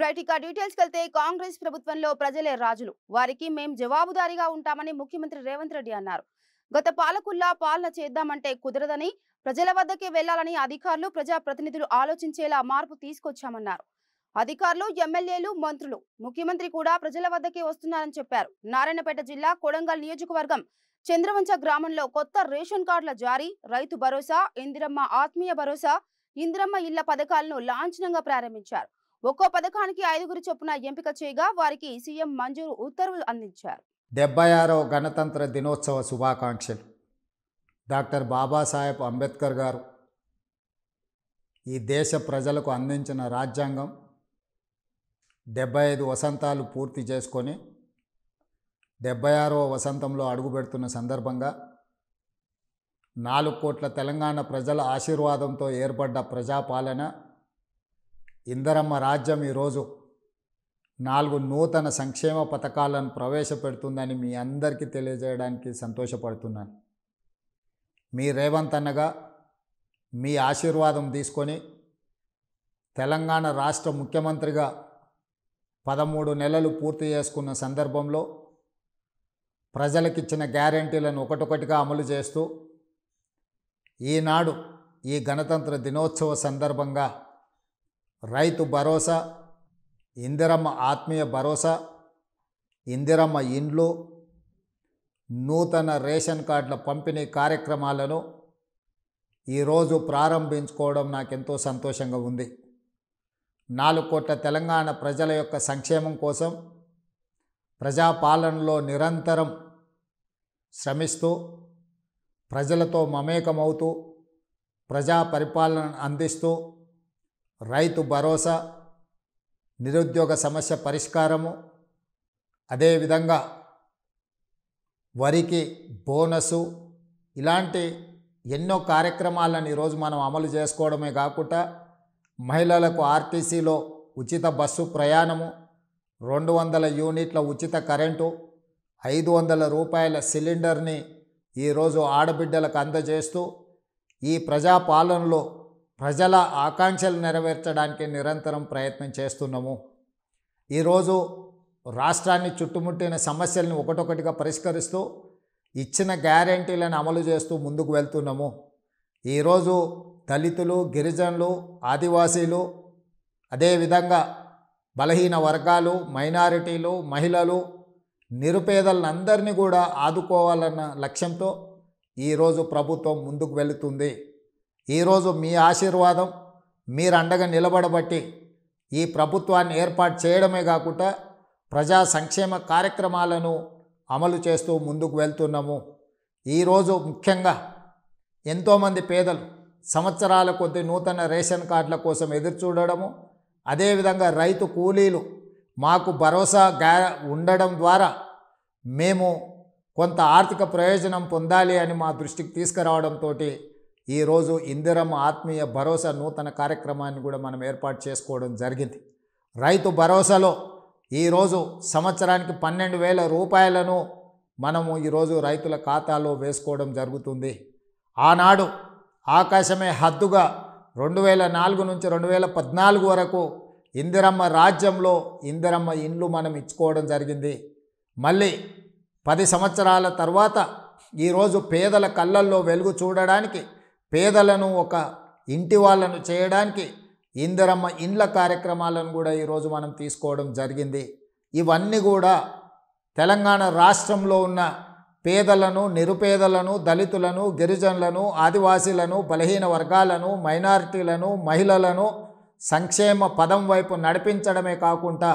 Right ఇక details వెళ్తే కాంగ్రెస్ ప్రభుత్వంలో ప్రజలే రాజులు వారికి మేం జవాబుదారీగా ఉంటామని ముఖ్యమంత్రి రేవంత్ రెడ్డి అన్నారు. గత పాలకుల్లా పాలన చేద్దామంటే కుదరదని ప్రజల వద్దకే వెళ్లాలని అధికారులు ప్రజాప్రతినిధులు ఆలోచించేలా మార్పు తీసుకొచ్చామన్నారు. అధికారులు ఎమ్మెల్యేలు మంత్రులు ముఖ్యమంత్రి కూడా ప్రజల వద్దకే వస్తున్నారని చెప్పారు. నారాయణపేట జిల్లా కొడంగల్ నియోజకవర్గం చంద్రవంచ గ్రామంలో కొత్త రేషన్ కార్డుల జారీ, రైతు భరోసా, ఇందిరమ్మ ఆత్మీయ భరోసా, ఇందిరమ్మ ఇళ్ల పథకాలను లాంఛనంగా ప్రారంభించారు. ఒక్కో పథకానికి 5గురు చొప్పున ఎంపిక చేయగా వారికి సీఎం మంజూరు ఉత్తర్వులు అందించారు. 76వ గణతంత్ర దినోత్సవ శుభాకాంక్షలు. డాక్టర్ బాబాసాహెబ్ అంబేద్కర్ గారు ఈ దేశ ప్రజలకు అందించిన రాజ్యాంగం 75 వసంతాలు పూర్తి చేసుకొని 76వ వసంతంలో అడుగుపెడుతున్న సందర్భంగా 4 కోట్ల తెలంగాణ ప్రజల ఆశీర్వాదంతో ఏర్పడ్డ ప్రజాపాలన ఇందిరమ్మ రాజ్యం ఈరోజు 4 నూతన సంక్షేమ పథకాలను ప్రవేశపెడుతుందని మీ అందరికీ తెలియజేయడానికి సంతోషపడుతున్నాను. మీ రేవంత్ అన్నగా మీ ఆశీర్వాదం తీసుకొని తెలంగాణ రాష్ట్ర ముఖ్యమంత్రిగా 13 నెలలు పూర్తి చేసుకున్న సందర్భంలో ప్రజలకిచ్చిన గ్యారెంటీలను ఒకటొకటిగా అమలు చేస్తూ ఈనాడు ఈ గణతంత్ర దినోత్సవ సందర్భంగా రైతు భరోసా, ఇందిరమ్మ ఆత్మీయ భరోసా, ఇందిరమ్మ ఇండ్లు, నూతన రేషన్ కార్డుల పంపిణీ కార్యక్రమాలను ఈరోజు ప్రారంభించుకోవడం నాకెంతో సంతోషంగా ఉంది. 4 కోట్ల తెలంగాణ ప్రజల యొక్క సంక్షేమం కోసం ప్రజాపాలనలో నిరంతరం శ్రమిస్తూ ప్రజలతో మమేకమవుతూ ప్రజా పరిపాలన అందిస్తూ రైతు భరోసా, నిరుద్యోగ సమస్య పరిష్కారము, అదేవిధంగా వరికి బోనసు, ఇలాంటి ఎన్నో కార్యక్రమాలను ఈరోజు మనం అమలు చేసుకోవడమే కాకుండా మహిళలకు ఆర్టీసీలో ఉచిత బస్సు ప్రయాణము, 200 యూనిట్ల ఉచిత కరెంటు, 500 రూపాయల సిలిండర్ని ఈరోజు ఆడబిడ్డలకు అందజేస్తూ ఈ ప్రజాపాలనలో ప్రజల ఆకాంక్షలు నెరవేర్చడానికి నిరంతరం ప్రయత్నం చేస్తున్నాము. ఈరోజు రాష్ట్రాన్ని చుట్టుముట్టిన సమస్యలను ఒకటొకటిగా పరిష్కరిస్తూ ఇచ్చిన గ్యారెంటీలను అమలు చేస్తూ ముందుకు వెళ్తున్నాము. ఈరోజు దళితులు, గిరిజనులు, ఆదివాసీలు, అదేవిధంగా బలహీన వర్గాలు, మైనారిటీలు, మహిళలు, నిరుపేదలందరినీ కూడా ఆదుకోవాలన్న లక్ష్యంతో ఈరోజు ప్రభుత్వం ముందుకు వెళుతుంది. ఈరోజు మీ ఆశీర్వాదం, మీరు అండగా నిలబడబట్టి ఈ ప్రభుత్వాన్ని ఏర్పాటు చేయడమే కాకుండా ప్రజా సంక్షేమ కార్యక్రమాలను అమలు చేస్తూ ముందుకు వెళ్తున్నాము. ఈరోజు ముఖ్యంగా ఎంతోమంది పేదలు సంవత్సరాల కొద్ది నూతన రేషన్ కార్డుల కోసం ఎదురు చూడడము, అదేవిధంగా రైతు కూలీలు మాకు భరోసా ఉండడం ద్వారా మేము కొంత ఆర్థిక ప్రయోజనం పొందాలి అని మా దృష్టికి తీసుకురావడంతో ఈరోజు ఇందిరమ్మ ఆత్మీయ భరోసా నూతన కార్యక్రమాన్ని కూడా మనం ఏర్పాటు చేసుకోవడం జరిగింది. రైతు భరోసాలో ఈరోజు సంవత్సరానికి 12,000 రూపాయలను మనము ఈరోజు రైతుల ఖాతాలో వేసుకోవడం జరుగుతుంది. ఆనాడు ఆకాశమే హద్దుగా 2004 నుంచి 2014 వరకు ఇందిరమ్మ రాజ్యంలో ఇందిరమ్మ ఇండ్లు మనం ఇచ్చుకోవడం జరిగింది. మళ్ళీ 10 సంవత్సరాల తర్వాత ఈరోజు పేదల కళ్ళల్లో వెలుగు చూడడానికి, పేదలను ఒక ఇంటి వాళ్ళను చేయడానికి ఇందిరమ్మ ఇండ్ల కార్యక్రమాలను కూడా ఈరోజు మనం తీసుకోవడం జరిగింది. ఇవన్నీ కూడా తెలంగాణ రాష్ట్రంలో ఉన్న పేదలను, నిరుపేదలను, దళితులను, గిరిజనులను, ఆదివాసీలను, బలహీన వర్గాలను, మైనారిటీలను, మహిళలను సంక్షేమ పదం వైపు నడిపించడమే కాకుండా